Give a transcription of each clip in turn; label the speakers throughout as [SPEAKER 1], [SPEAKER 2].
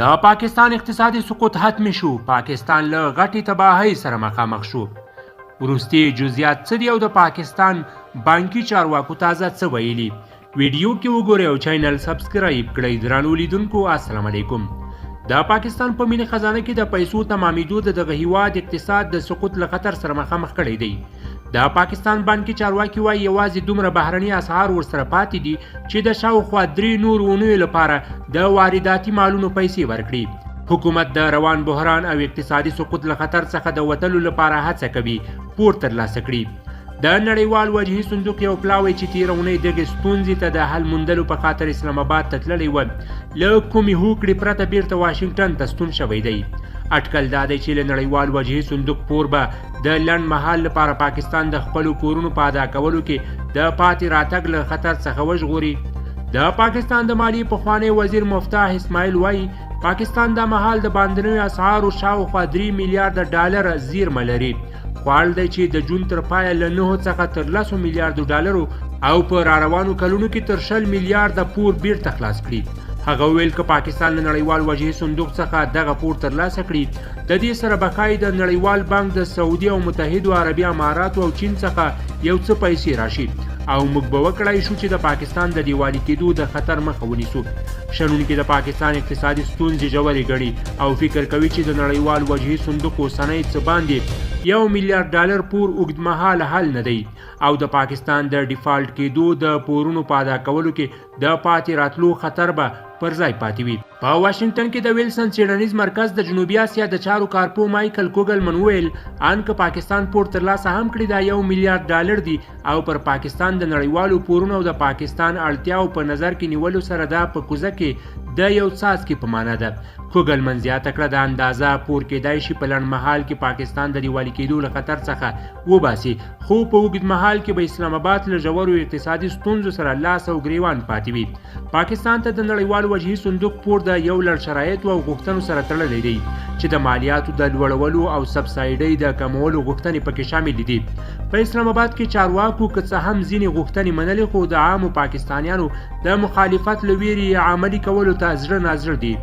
[SPEAKER 1] د پاکستان اقتصادي سقوط حتمی شو. پاکستان له غټې تباهۍ سره مخامخ شو. وروستي جزئیات څه دي او د پاکستان بانکي چارواکو تازه څه ویلي؟ ویډیو کې وګورئ او چینل سبسکرایب کړئ. درنو لیدونکو السلام علیکم. د پاکستان په ملي خزانه کې د پیسو تمامیدو د دغه هیواد اقتصاد د سقوط له خطر سره مخامخ کړی دی. د پاکستان بانکي چارواکي وایي یوازې دومره بهرني اسعار ورسره پاتې دي چې د شاوخوا 3 نورو اونیو لپاره د وارداتي مالونو پیسې ورکړي. حکومت د روان بحران او اقتصادي سقوط له خطر څخه د وتلو لپاره هڅه کوي پور ترلاسه کړي. د نړیوال وجهي صندوق یو پلاوی چې تېره اونۍ دغې ستونزې ته د حل موندلو په خاطر اسلام آباد ته تللی و، له کومې هوکړې پرته بیرته واشنګټن ته ستون شوی دی. اټکل دا دی چې له نړیوال وجهي صندوق پور به د لنډ مهال لپاره پاکستان د خپلو پورونو په ادا کولو کې د پاتې راتګ له خطر څخه وژغوري. د پاکستان د مالیې پخوانی وزیر مفتاح اسماعیل وایي پاکستان دا مهال د باندنیو اسعارو شاوخوا 3 میلیارډ ډالر زیرمه لري. خواړ دی چې د جون تر پایه له 9 څخه تر 10 میلیارډو ډالرو او په راروانو کلونو کې تر 10 میلیارډه پور بیرته خلاص کړي. هغه ویل که پاکستان له نړیوال وجهي صندوق څخه دغه پور ترلاسه کړي، د دې سره به ښایي د نړیوال بانک د سعودي او متحدو عربي اماراتو او چین څخه یو څه پیسې راشي او موږ به وکړای شو چې د پاکستان د دیوالي کېدو د خطر مخه ونیسو. شنونکي د پاکستان اقتصادي ستونزې ژورې ګڼي او فکر کوي چې د نړیوال وجهي صندوق اوسنی څه باندې 1 میلیارډ ډالر پور اوږدمهاله حل نه دی او د پاکستان د ډیفالټ کېدو د پورونو په ادا کولو کې د پاتې راتلو خطر به پر ځای پاتې وي. په واشنګټن کې د ویلسن څیړنیز مرکز د جنوبي اسیا د چارو کارپو مایکل کوګلمن ویل ان که پاکستان پور ترلاسه هم کړي دا 1 میلیارډ ډالر دی او پر پاکستان د نړیوالو پورونو او د پاکستان اړتیاو په نظر کې نیولو سره دا په کوزه کې د یو څاڅکي په معنا ده. کوګلمن زیاته کړه د اندازه پور کېدای شي په لنډ مهال کې پاکستان د دیوالي کېدو له خطر څخه وباسي، خو په اوږد مهال کې به اسلام آباد له ژورو اقتصادي ستونزو سره لاس او ګریوان پاتې وي. پاکستان ته د نړیوال وجهي صندوق پور د یو لړ شرایطو او غوښتنو سره تړلی دی چې د مالیاتو د لوړولو او سبسایډۍ د کمولو غوښتنې پکې شاملې دي. په اسلام آباد کې چارواکو که څه هم ځینې غوښتنې منلې، خو د عامو پاکستانیانو د مخالفت له ویرې عملي کولو ته زړه نازړه دي.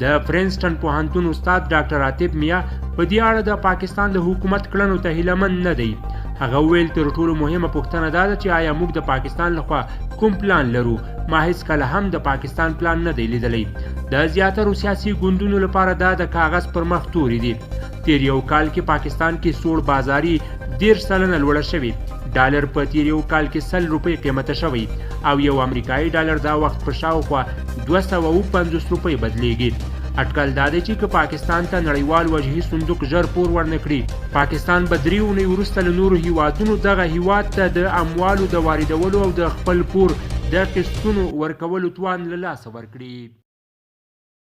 [SPEAKER 1] د پرنسټن پوهنتون استاد ډاکټر عاطف میا په دې اړه د پاکستان د حکومت کړنو ته هیلهمند نه دی. هغه ویل تر ټولو مهمه پوښتنه دا ده چې آیا موږ د پاکستان لخوا کوم پلان لرو؟ ما هیڅکله هم د پاکستان پلان نه دی لیدلی. د زیاترو سیاسي ګوندونو لپاره دا د کاغذ پر مخ توري دي. تیر یو کال کې پاکستان کې سوړ بازاري 10 سلنه لوړه شوې. ډالر په تیر یو کال کې 100 روپۍ قیمته شوی او یو امریکایي ډالر دا وخت په شاوخوا 250 روپۍ بدلیږي. اټکل دا دی چې که پاکستان ته نړیوال وجهي صندوق ژر پور ورنه کړي، پاکستان به 3 اونۍ وروسته له نورو هیوادونو دغه هیواد ته د اموالو د واردولو او د خپل پور د قسطونو ورکولو توان له لاسه ورکړي.